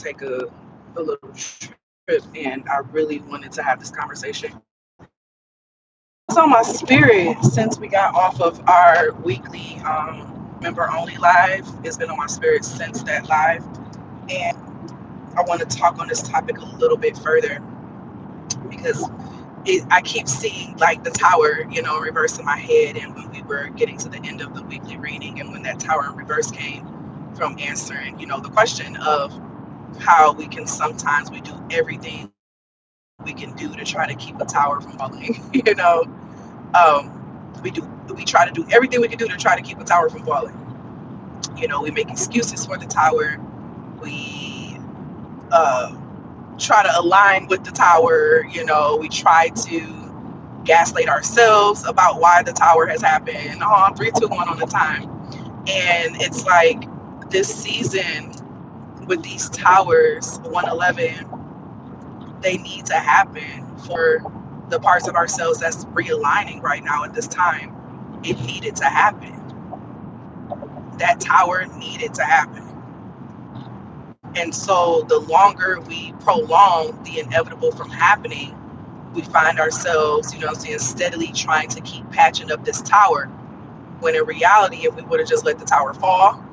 take a little trip, and I really wanted to have this conversation. It's on my spirit since we got off of our weekly member only live. It's been on my spirit since that live, and I want to talk on this topic a little bit further because I keep seeing like the tower, reverse in my head. And when we were getting to the end of the weekly reading, and when that tower in reverse came from answering, the question of how we can sometimes we do everything we can do to try to keep a tower from falling. We try to do everything we can do to try to keep a tower from falling. We make excuses for the tower. We uh, try to align with the tower. We try to gaslight ourselves about why the tower has happened. Oh, 3, 2, 1 on the time. And it's like this season with these towers, 111, they need to happen for the parts of ourselves that's realigning right now at this time. It needed to happen. That tower needed to happen. And so the longer we prolong the inevitable from happening, we find ourselves, steadily trying to keep patching up this tower. When in reality, if we would have just let the tower fall,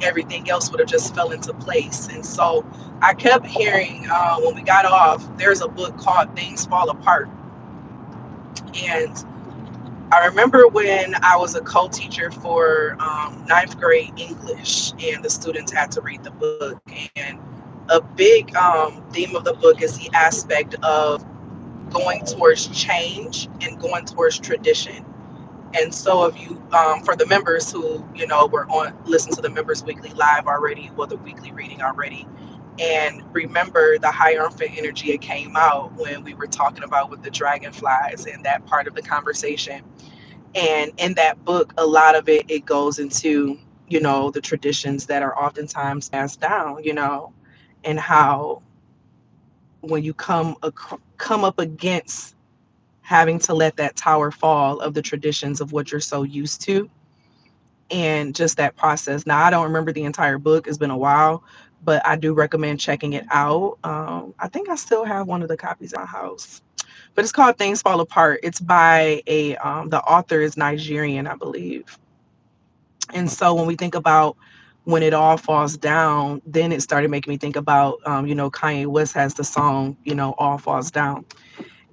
everything else would have just fell into place. And so I kept hearing when we got off, there's a book called Things Fall Apart. And I remember when I was a co-teacher for ninth grade English, and the students had to read the book. And a big theme of the book is the aspect of going towards change and going towards tradition. And so if you, for the members who, were on, listen to the members weekly live already, or the weekly reading already, and remember the hierophant energy, it came out when we were talking about with the dragonflies and that part of the conversation. And in that book, a lot of it goes into, the traditions that are oftentimes passed down, and how when you come up against having to let that tower fall of the traditions of what you're so used to, and just that process. Now, I don't remember the entire book, it's been a while, but I do recommend checking it out. I think I still have one of the copies in my house, but it's called Things Fall Apart. It's by the author is Nigerian, I believe. And so when we think about when it all falls down, then it started making me think about, Kanye West has the song, All Falls Down.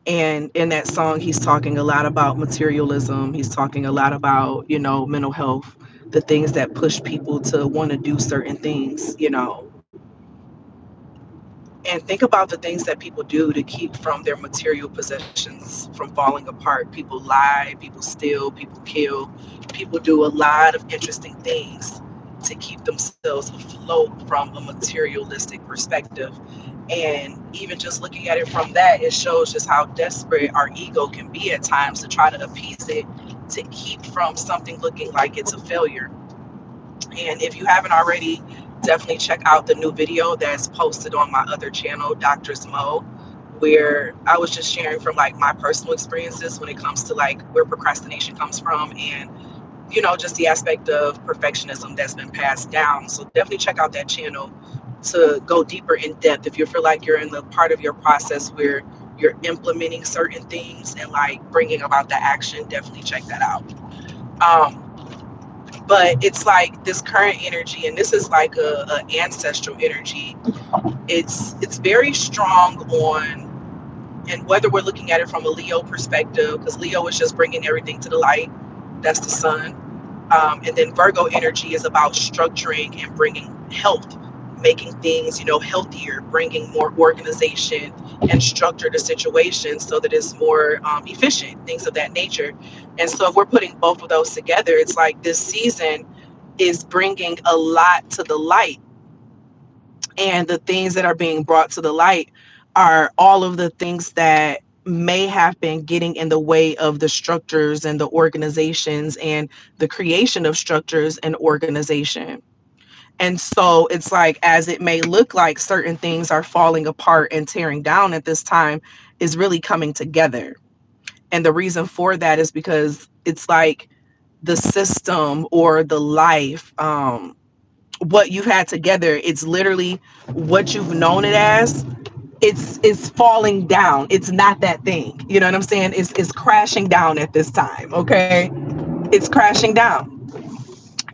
And in that song, he's talking a lot about materialism. He's talking a lot about, mental health, the things that push people to want to do certain things, and think about the things that people do to keep from their material possessions from falling apart. People lie, people steal, people kill, people do a lot of interesting things to keep themselves afloat from a materialistic perspective. And even just looking at it from that, it shows just how desperate our ego can be at times to try to appease it, to keep from something looking like it's a failure. And if you haven't already, definitely check out the new video that's posted on my other channel, Doctor's Mo, where I was just sharing from like my personal experiences when it comes to like where procrastination comes from, and just the aspect of perfectionism that's been passed down. So definitely check out that channel to go deeper in depth. If you feel like you're in the part of your process where you're implementing certain things and like bringing about the action, definitely check that out. Um, but it's like this current energy, and this is like a ancestral energy. It's very strong on, and whether we're looking at it from a Leo perspective, because Leo is just bringing everything to the light. That's the sun. And then Virgo energy is about structuring and bringing health, making things, healthier, bringing more organization and structure to situations so that it's more efficient, things of that nature. And so if we're putting both of those together, it's like this season is bringing a lot to the light. And the things that are being brought to the light are all of the things that may have been getting in the way of the structures and the organizations and the creation of structures and organization. And so it's like, as it may look like certain things are falling apart and tearing down at this time, is really coming together. And the reason for that is because it's like the system or the life, what you've had together. It's literally what you've known it as. It's falling down. It's not that thing. You know what I'm saying? It's crashing down at this time. Okay, it's crashing down.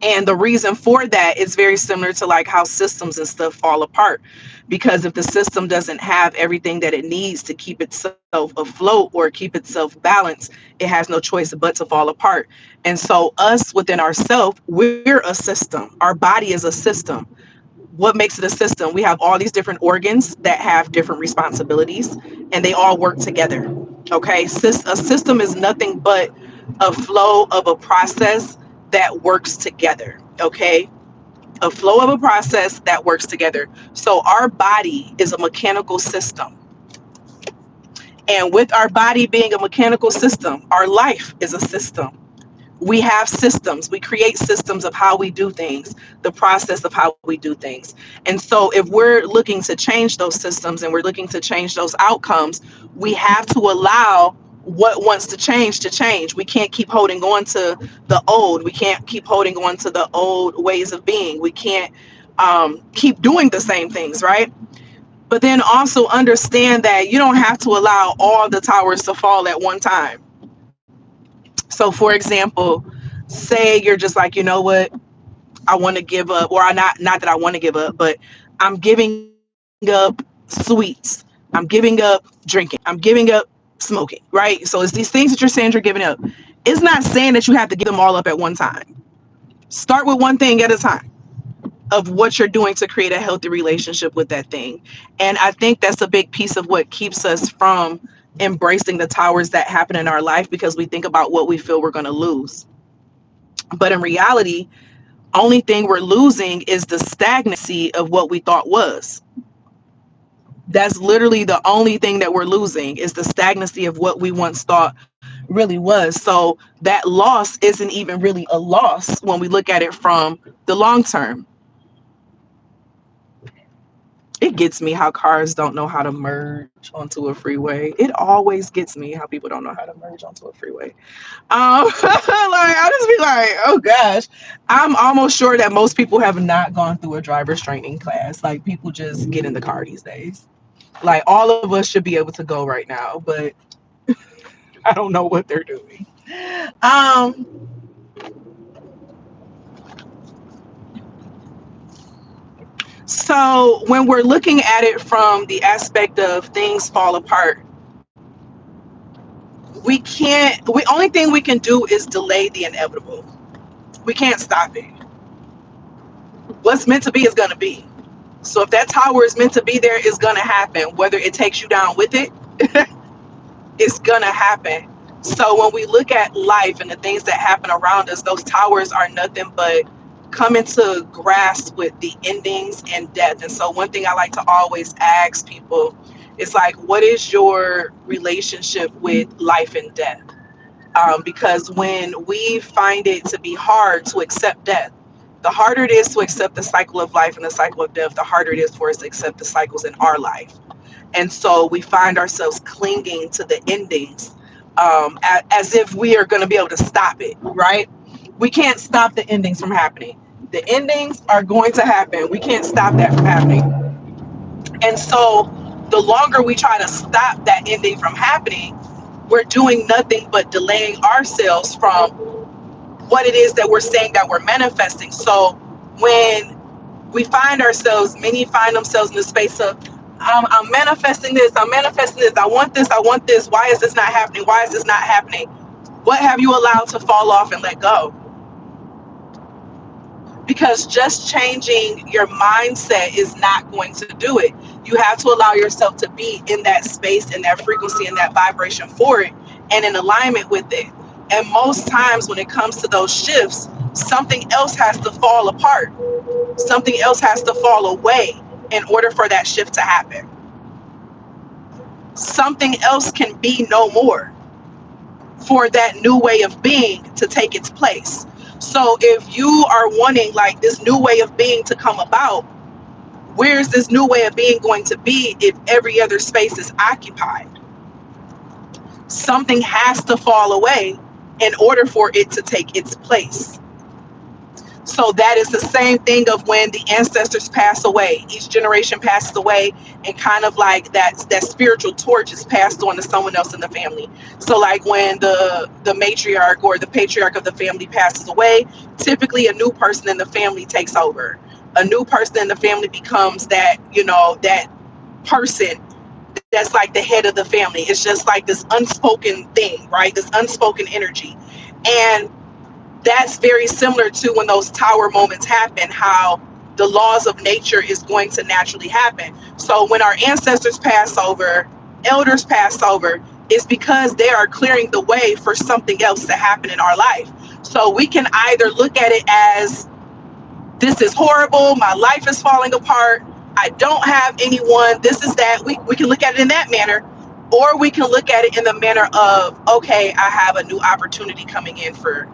And the reason for that is very similar to like how systems and stuff fall apart. Because if the system doesn't have everything that it needs to keep itself afloat or keep itself balanced, it has no choice but to fall apart. And so, us within ourselves, we're a system. Our body is a system. What makes it a system? We have all these different organs that have different responsibilities, and they all work together. Okay, a system is nothing but a flow of a process that works together. Okay, a flow of a process that works together. So our body is a mechanical system, and with our body being a mechanical system, our life is a system. We have systems. We create systems of how we do things, the process of how we do things. And so if we're looking to change those systems and we're looking to change those outcomes, we have to allow what wants to change to change. We can't keep holding on to the old. We can't keep holding on to the old ways of being. We can't keep doing the same things, right? But then also understand that you don't have to allow all the towers to fall at one time. So, for example, say you're just like, you know what, I want to give up, or I not that I want to give up, but I'm giving up sweets, I'm giving up drinking, I'm giving up smoking, right? So it's these things that you're saying you're giving up. It's not saying that you have to give them all up at one time. Start with one thing at a time of what you're doing to create a healthy relationship with that thing. And I think that's a big piece of what keeps us from embracing the towers that happen in our life, because we think about what we feel we're going to lose. But in reality, only thing we're losing is the stagnancy of what we thought was. That's literally the only thing that we're losing, is the stagnancy of what we once thought really was. So that loss isn't even really a loss when we look at it from the long term. It gets me how cars don't know how to merge onto a freeway. It always gets me how people don't know how to merge onto a freeway. Like I just be like, oh gosh, I'm almost sure that most people have not gone through a driver's training class. Like people just get in the car these days. Like all of us should be able to go right now, but I don't know what they're doing. Um, so when we're looking at it from the aspect of things fall apart, we only thing we can do is delay the inevitable. We can't stop it. What's meant to be is gonna be. So if that tower is meant to be there, it's gonna happen. Whether it takes you down with it, it's gonna happen. So when we look at life and the things that happen around us, those towers are nothing but coming to grasp with the endings and death. And so one thing I like to always ask people is like, what is your relationship with life and death? Because when we find it to be hard to accept death, the harder it is to accept the cycle of life and the cycle of death, the harder it is for us to accept the cycles in our life. And so we find ourselves clinging to the endings, as if we are going to be able to stop it, right? We can't stop the endings from happening. The endings are going to happen. We can't stop that from happening. And so the longer we try to stop that ending from happening, we're doing nothing but delaying ourselves from what it is that we're saying that we're manifesting. So when we find ourselves, many find themselves in the space of, I'm manifesting this, I'm manifesting this, I want this, I want this. Why is this not happening? Why is this not happening? What have you allowed to fall off and let go? Because just changing your mindset is not going to do it. You have to allow yourself to be in that space and that frequency and that vibration for it and in alignment with it. And most times when it comes to those shifts, something else has to fall apart. Something else has to fall away in order for that shift to happen. Something else can be no more for that new way of being to take its place. So if you are wanting like this new way of being to come about, where's this new way of being going to be if every other space is occupied? Something has to fall away in order for it to take its place. So that is the same thing of when the ancestors pass away. Each generation passes away, and kind of like that spiritual torch is passed on to someone else in the family. So like when the matriarch or the patriarch of the family passes away, typically a new person in the family takes over. A new person in the family becomes that, that person that's like the head of the family. It's just like this unspoken thing, right? This unspoken energy. And that's very similar to when those tower moments happen, how the laws of nature is going to naturally happen. So when our ancestors pass over, elders pass over, it's because they are clearing the way for something else to happen in our life. So we can either look at it as, this is horrible, my life is falling apart, I don't have anyone, this is that. We can look at it in that manner, or we can look at it in the manner of, okay, I have a new opportunity coming in. For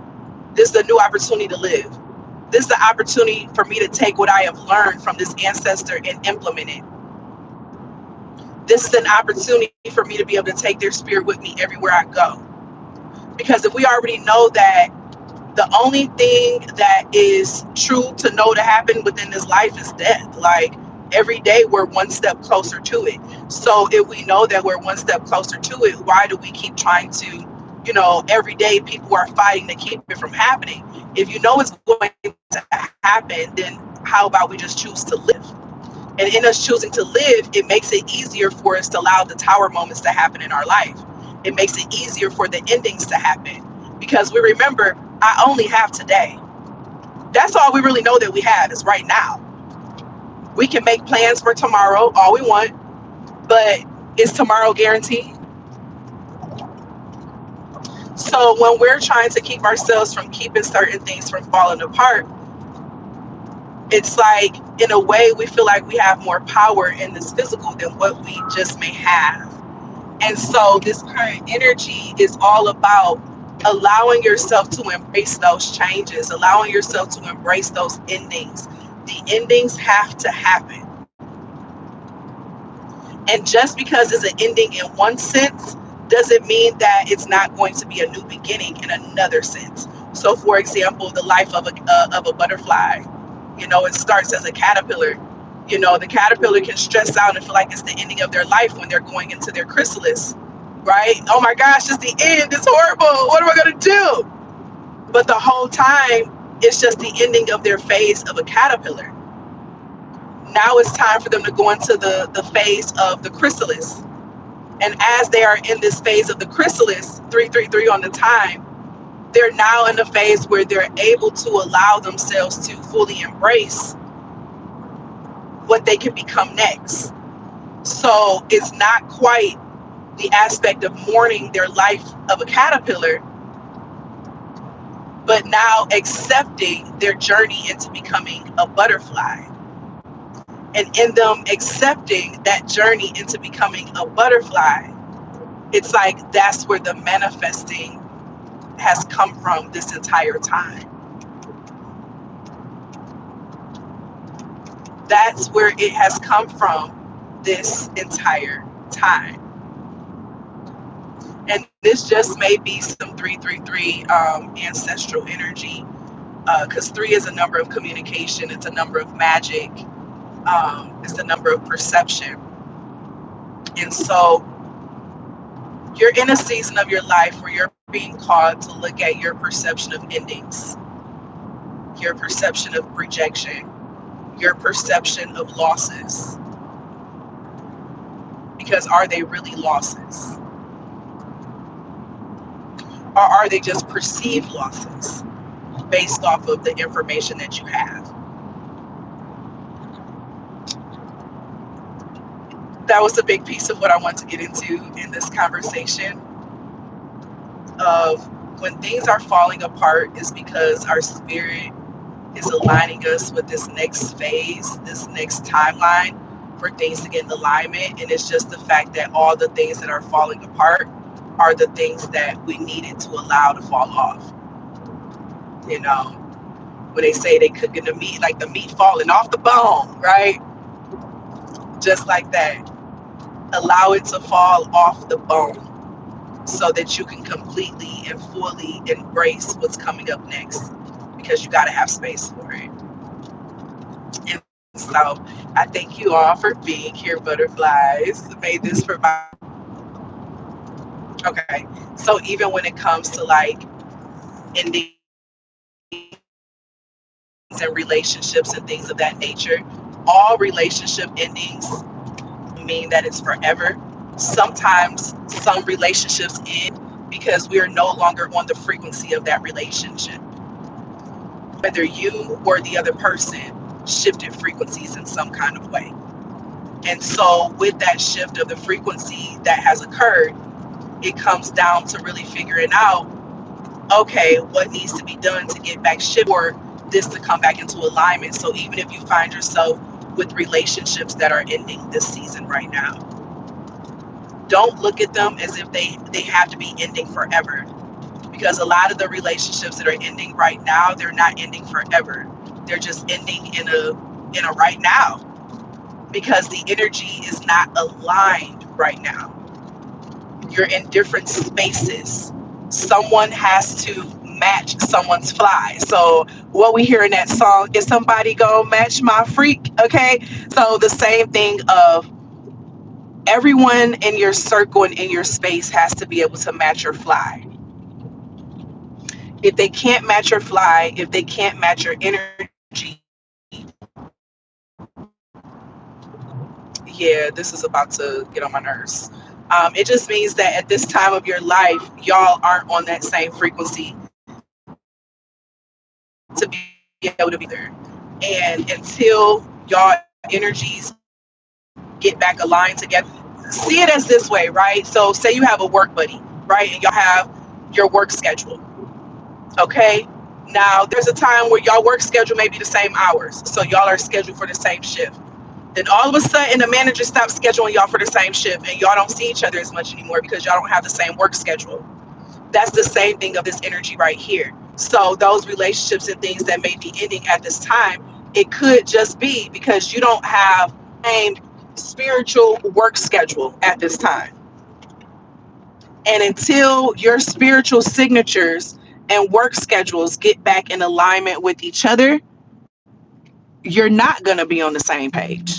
this is a new opportunity to live. This is the opportunity for me to take what I have learned from this ancestor and implement it. This is an opportunity for me to be able to take their spirit with me everywhere I go. Because if we already know that the only thing that is true to know to happen within this life is death, like every day we're one step closer to it. So if we know that we're one step closer to it, why do we keep trying to, every day people are fighting to keep it from happening? If you know it's going to happen, then how about we just choose to live? And in us choosing to live, it makes it easier for us to allow the tower moments to happen in our life. It makes it easier for the endings to happen, because we remember, I only have today. That's all we really know that we have is right now. We can make plans for tomorrow all we want, but is tomorrow guaranteed? So when we're trying to keep ourselves from keeping certain things from falling apart, it's like, in a way, we feel like we have more power in this physical than what we just may have. And so this current energy is all about allowing yourself to embrace those changes, allowing yourself to embrace those endings. The endings have to happen. And just because it's an ending in one sense doesn't mean that it's not going to be a new beginning in another sense. So for example, the life of a butterfly, it starts as a caterpillar. The caterpillar can stress out and feel like it's the ending of their life when they're going into their chrysalis, right? Oh my gosh, it's the end, it's horrible, what am I going to do? But the whole time, it's just the ending of their phase of a caterpillar. Now it's time for them to go into the phase of the chrysalis. And as they are in this phase of the chrysalis, 333 on the time, they're now in a phase where they're able to allow themselves to fully embrace what they can become next. So it's not quite the aspect of mourning their life of a caterpillar, but now accepting their journey into becoming a butterfly. And in them accepting that journey into becoming a butterfly, it's like that's where the manifesting has come from this entire time. That's where it has come from this entire time. And this just may be some 333 ancestral energy, because 3 is a number of communication, it's a number of magic, it's the number of perception. And so you're in a season of your life where you're being called to look at your perception of endings, your perception of rejection, your perception of losses. Because are they really losses? Or are they just perceived losses based off of the information that you have? That was a big piece of what I want to get into in this conversation of when things are falling apart is because our spirit is aligning us with this next phase, this next timeline for things to get in alignment. And it's just the fact that all the things that are falling apart are the things that we needed to allow to fall off. When they say they cooking the meat, like the meat falling off the bone, right? Just like that. Allow it to fall off the bone so that you can completely and fully embrace what's coming up next. because you got to have space for it. And so I thank you all for being here, butterflies. Made this for my. Okay. So even when it comes to like endings and relationships and things of that nature, all relationship endings mean that it's forever. Sometimes some relationships end because we are no longer on the frequency of that relationship. Whether you or the other person shifted frequencies in some kind of way. And so with that shift of the frequency that has occurred, it comes down to really figuring out, okay, what needs to be done to get back shift or this to come back into alignment. So even if you find yourself with relationships that are ending this season right now, don't look at them as if they have to be ending forever. Because a lot of the relationships that are ending right now, they're not ending forever. They're just ending in a right now. Because the energy is not aligned right now. You're in different spaces. Someone has to match someone's fly. So what we hear in that song is somebody gonna match my freak. Okay. So the same thing of everyone in your circle and in your space has to be able to match your fly. If they can't match your fly, if they can't match your energy, yeah, this is about to get on my nerves. It just means that at this time of your life, y'all aren't on that same frequency to be able to be there. And until y'all energies get back aligned together, see it as this way, right? So say you have a work buddy, right? And y'all have your work schedule. Okay. Now there's a time where y'all work schedule may be the same hours. So y'all are scheduled for the same shift. Then all of a sudden the manager stops scheduling y'all for the same shift and y'all don't see each other as much anymore because y'all don't have the same work schedule. That's the same thing of this energy right here. So those relationships and things that may be ending at this time, it could just be because you don't have the same spiritual work schedule at this time. And until your spiritual signatures and work schedules get back in alignment with each other, you're not going to be on the same page.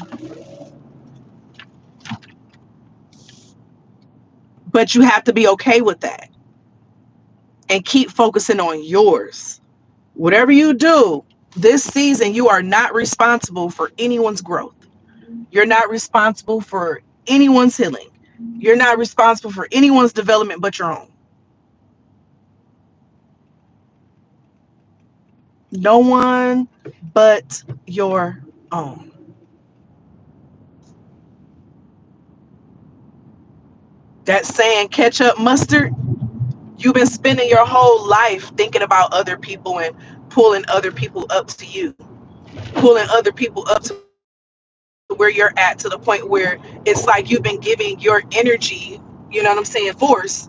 But you have to be okay with that and keep focusing on yours. Whatever you do this season, you are not responsible for anyone's growth. You're not responsible for anyone's healing. You're not responsible for anyone's development but your own. No one but your own. That saying, ketchup, mustard, you've been spending your whole life thinking about other people and pulling other people up to you, pulling other people up to where you're at, to the point where it's like you've been giving your energy, you know what I'm saying, force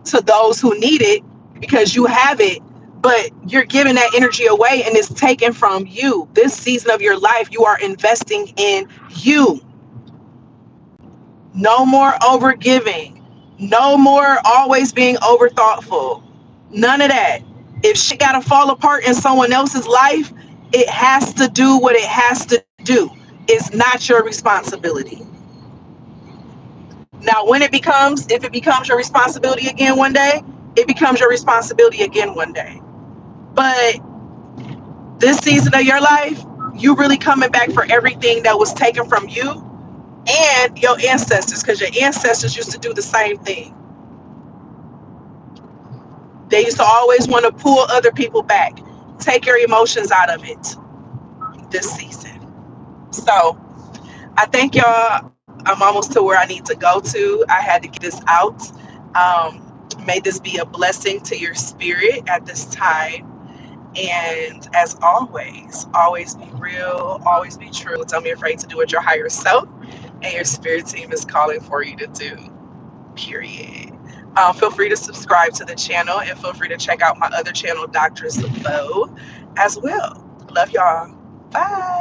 to those who need it because you have it, but you're giving that energy away and it's taken from you. This season of your life, you are investing in you. No more over giving. No more always being over thoughtful. None of that. If shit gotta fall apart in someone else's life, it has to do what it has to do. It's not your responsibility. Now, if it becomes your responsibility again one day, it becomes your responsibility again one day. But this season of your life, you really coming back for everything that was taken from you and your ancestors, because your ancestors used to do the same thing. They used to always want to pull other people back, take your emotions out of it this season. So I thank y'all. I'm almost to where I need to go to. I had to get this out. May this be a blessing to your spirit at this time. And as always be real, always be true. Don't be afraid to do what your higher self and your spirit team is calling for you to do. Period. Feel free to subscribe to the channel and feel free to check out my other channel, Dr. Sabo, as well. Love y'all. Bye.